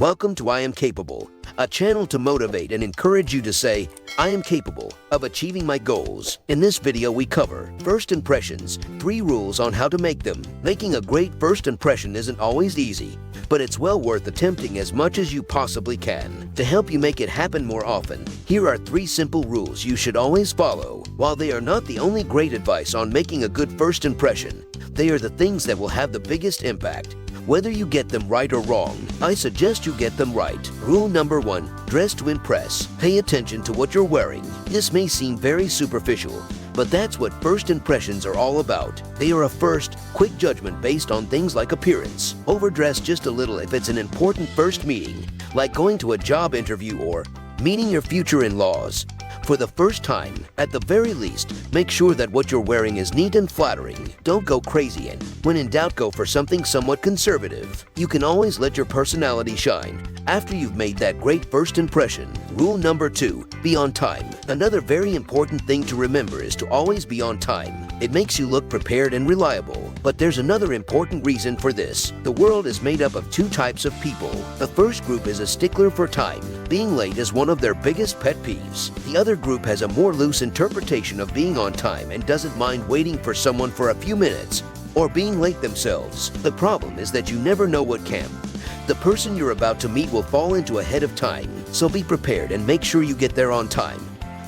Welcome to I Am Capable, a channel to motivate and encourage you to say, I am capable of achieving my goals. In this video we cover first impressions, 3 rules on how to make them. Making a great first impression isn't always easy, but it's well worth attempting as much as you possibly can. To help you make it happen more often, here are 3 simple rules you should always follow. While they are not the only great advice on making a good first impression, they are the things that will have the biggest impact. Whether you get them right or wrong, I suggest you get them right. Rule number 1, dress to impress. Pay attention to what you're wearing. This may seem very superficial, but that's what first impressions are all about. They are a first, quick judgment based on things like appearance. Overdress just a little if it's an important first meeting, like going to a job interview or meeting your future in-laws. For the first time, at the very least, make sure that what you're wearing is neat and flattering. Don't go crazy, and when in doubt, go for something somewhat conservative. You can always let your personality shine after you've made that great first impression. Rule number 2, be on time. Another very important thing to remember is to always be on time. It makes you look prepared and reliable. But there's another important reason for this. The world is made up of 2 types of people. The first group is a stickler for time. Being late is one of their biggest pet peeves. The other group has a more loose interpretation of being on time and doesn't mind waiting for someone for a few minutes or being late themselves. The problem is that you never know what camp the person you're about to meet will fall into ahead of time. So be prepared and make sure you get there on time,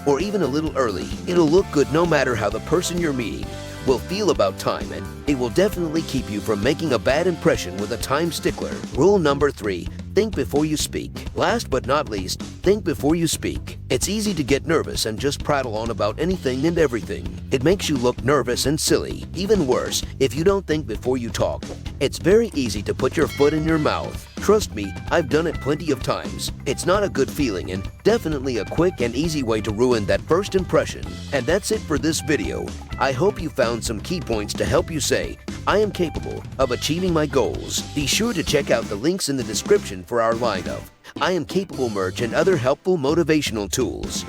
or even a little early. It'll look good no matter how the person you're meeting will feel about time, and it will definitely keep you from making a bad impression with a time stickler. Rule number 3, think before you speak. Last but not least, think before you speak. It's easy to get nervous and just prattle on about anything and everything. It makes you look nervous and silly. Even worse, if you don't think before you talk. It's very easy to put your foot in your mouth. Trust me, I've done it plenty of times. It's not a good feeling and definitely a quick and easy way to ruin that first impression. And that's it for this video. I hope you found some key points to help you say, I am capable of achieving my goals. Be sure to check out the links in the description for our line of I Am Capable merch and other helpful motivational tools.